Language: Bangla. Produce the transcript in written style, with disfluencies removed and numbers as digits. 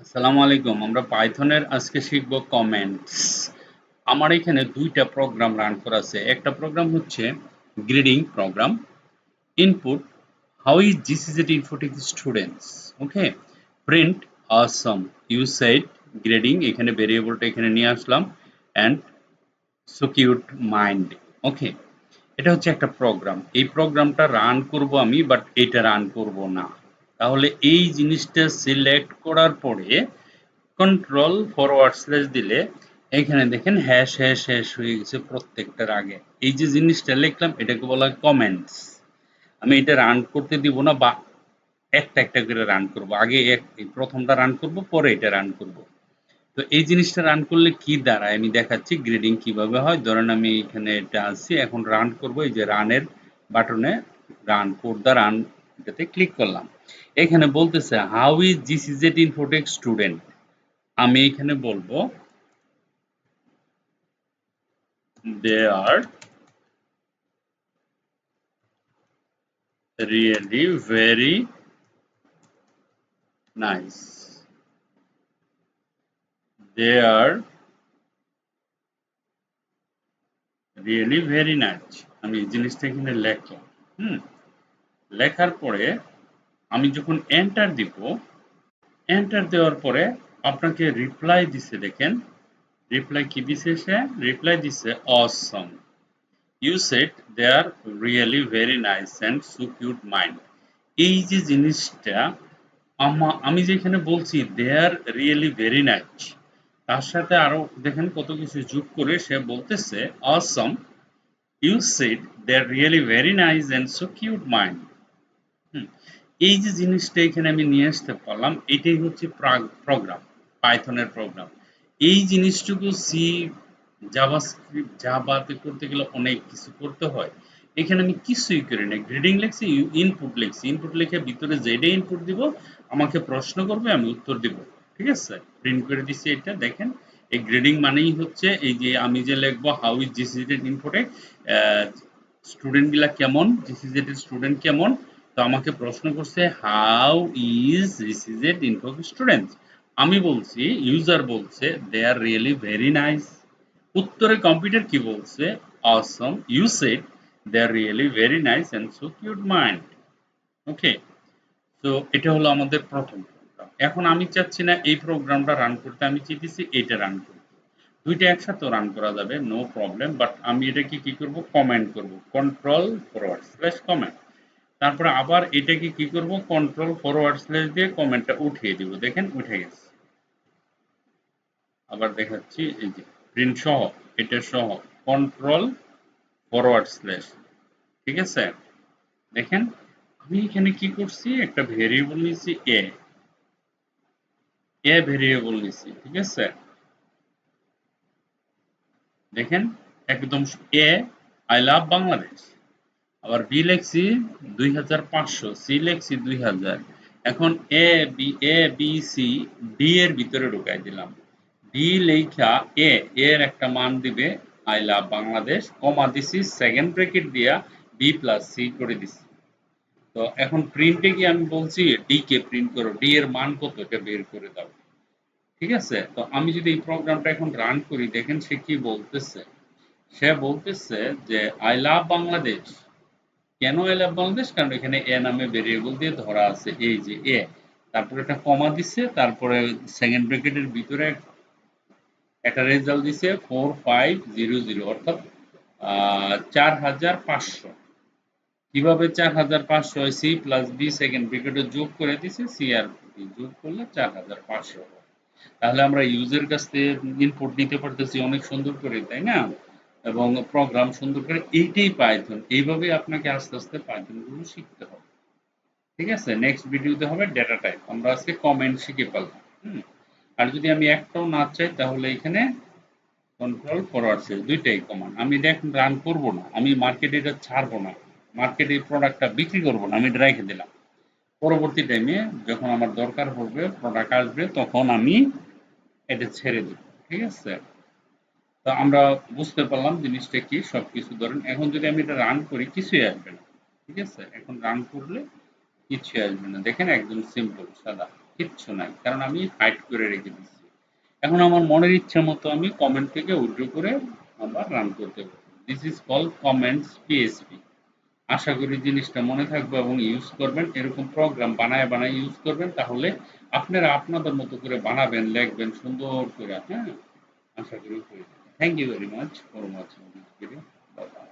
আসসালামু আলাইকুম। আমরা পাইথনের আজকে শিখব কমেন্টস। আমার এখানে ২ টা প্রোগ্রাম রান করা আছে। একটা প্রোগ্রাম হচ্ছে grading program. Input how is GCZ infotech students? Okay. Print awesome you said grading এখানে ভেরিয়েবলটা এখানে নিয়ে আসলাম and so cute mind. Okay. এটা হচ্ছে একটা প্রোগ্রাম। এই প্রোগ্রামটা রান করব আমি বাট এটা রান করব না। তাহলে এই জিনিসটা সিলেক্ট করার পরে কন্ট্রোল ফরওয়ার্ড স্ল্যাশ দিলে এখানে দেখেন হ্যাশ হ্যাশ হ্যাশ হয়ে গেছে প্রত্যেকটার আগে। এই যে জিনিসটা লিখলাম এটাকে বলা হয় কমেন্টস। আমি এটা রান করতে দিব না বা একটা একটা করে রান করব। আগে এই প্রথমটা রান করব পরে এটা রান করব। তো এই জিনিসটা রান করলে কি দাঁড়ায় আমি দেখাচ্ছি গ্রেডিং কিভাবে হয়। ধরেন আমি এখানে এটা আছি এখন রান করব এই যে রানের বাটনে রান কোড দা রান এটাতে ক্লিক করলাম। এখানে বলতেছে how is GCZ Infotech student. আমি এখানে বলবো they are really very nice. They are really very nice. আমি এই জিনিসটা এখানে লেখলাম। হুম, লেখার পরে আমি যখন এন্টার দিব, এন্টার দেওয়ার পরে আপনাকে রিপ্লাই দিছে দেখেন। রিপ্লাই কি দিছে সে? রিপ্লাই দিছে অসম। You said they are really very nice and so cute mind. এই যে জিনিসটা আমি যেখানে বলছি they are really very nice তার সাথে আরো দেখেন কত কিছু যোগ করে সে বলতেছে awesome you said they are really very nice and so cute mind. হুম, এই যে জিনিসটা এখানে আমি নিয়ে আসতে পারলাম এটাই হচ্ছে প্রোগ্রাম, পাইথনের প্রোগ্রাম। এই জিনিসটুকু সি জাভাস্ক্রিপ্ট জাভাতে করতে গেলে অনেক কিছু করতে হয়। এখানে আমি কিছুই করি না, গ্রেডিং লিখছি, ইনপুট লিখছি, ইনপুট লিখে ভিতরে যেটা ইনপুট দিব আমাকে প্রশ্ন করবে আমি উত্তর দিব। ঠিক আছে, প্রিন্ট করে দিচ্ছি। এটা দেখেন এই গ্রেডিং মানেই হচ্ছে এই যে আমি যে লিখবো হাউ ইজ জিসিজেড ইনপুটে স্টুডেন্ট গুলা কেমন, জিসিজেড এর স্টুডেন্ট কেমন। তো আমাকে প্রশ্ন করছে how is GCZ info students. আমি বলছি ইউজার বলছে they are really very nice. উত্তরে কম্পিউটার কি বলছে awesome you said they are really very nice and so cute mind. Okay. তো এটা হলো আমাদের প্রথম প্রোগ্রাম। এখন আমি চাচ্ছি না এই প্রোগ্রামটা রান করতে, আমি চাইতেছি এটা রান করতে। দুইটা একসাথে রান করা যাবে নো প্রবলেম, বাট আমি এটাকে কি করব কমেন্ট করব কন্ট্রোল ফরওয়ার্ড স্ল্যাশ কমেন্ট। তারপরে আবার এটাকে কি করব কন্ট্রোল ফরওয়ার্ড স্ল্যাশ দিয়ে কমেন্টটা উঠিয়ে দিব। দেখেন উঠে গেছে। আবার দেখাচ্ছি এই যে প্রিন্ট সহ এটা সহ কন্ট্রোল ফরওয়ার্ড স্ল্যাশ। ঠিক আছে, দেখেন আমি এখানে কি করছি একটা ভেরিয়েবল নিয়েছি এ ভেরিয়েবল নিয়েছি। ঠিক আছে, দেখেন একদম এ আই লাভ বাংলাদেশ। আবার বি লেখছি 2500, সি লেখছি 2000। এখন এ বি সি ডি এর ভিতরে ঢুকাই দিলাম। ডি লেখা এর একটা মান দিবে আই লাভ বাংলাদেশ, কমা দিছি সেকেন্ড ব্র্যাকেট দিয়া বি প্লাস সি করে দিছি। তো এখন প্রিন্টে গিয়ে আমি বলছি ডি কে প্রিন্ট করো, ডি এর মান কত এটা বের করে দাও। ঠিক আছে, তো আমি যদি এই প্রোগ্রামটা এখন রান করি দেখেন সে কি বলতেছে। সে বলতেছে যে আই লাভ বাংলাদেশ। কেন আই লাভ বাংলাদেশ? কারণ এখানে এ নামে ভেরিয়েবল দিয়ে ধরা আছে এই যে এ, তারপরে একটা কমা দিচ্ছে, তারপরে সেকেন্ড ব্র্যাকেটের ভিতরে একটা রেজাল্ট দিছে 4500 অর্থাৎ 4500। কিভাবে 4500 হয়? সি প্লাস বি সেকেন্ড ব্র্যাকেটে যোগ করে দিছে, সি আর বি যোগ করলে 4500 হয়। তাহলে আমরা ইউজের কাছ থেকে ইনপুট নিতে পারতেছি অনেক সুন্দর করে, তাই না? এবং প্রোগ্রাম সুন্দর করে, এইটাই পাইথন। এইভাবেই আপনাকে আস্তে আস্তে পাইথন গুলো শিখতে হবে। ঠিক আছে, নেক্সট ভিডিওতে হবে ডেটা টাইপ। আমরা আজকে কমেন্ট শিখে ফেললাম। আর যদি আমি একটাও না চাই তাহলে এখানে কন্ট্রোল ফরওয়ার্ড স্ল্যাশ দুইটাই কমান্ড। আমি এটা এখন রান করবো না, আমি মার্কেটে এটা ছাড়বো না, মার্কেটে এই প্রোডাক্টটা বিক্রি করবো না, আমি এটা রেখে দিলাম। পরবর্তী টাইমে যখন আমার দরকার পড়বে প্রোডাক্ট আসবে তখন আমি এটা ছেড়ে দিব। ঠিক আছে, তো আমরা বুঝতে পারলাম জিনিসটা কি সবকিছু। ধরেন এখন যদি আমি এটা রান করি কিছুই আসবে না। ঠিক আছে, এখন রান করলে কিছুই আসবে না। দেখেন একদম সিম্পল সাদা। কিচ্ছু নাই, কারণ আমি হাইড করে রেখে দিচ্ছি। এখন আমার মনের ইচ্ছা মতো আমি কমেন্ট থেকে উইথড্র করে আবার রান করতে পারবো। This is called comments PSP. আশা করি জিনিসটা মনে থাকবে এবং ইউজ করবেন। এরকম প্রোগ্রাম বানায় বানায় ইউজ করবেন, তাহলে আপনারা আপনাদের মতো করে বানাবেন, লিখবেন সুন্দর করে, হ্যাঁ? আশা করি হয়ে যাবে। Thank you very much for watching this video. Bye by.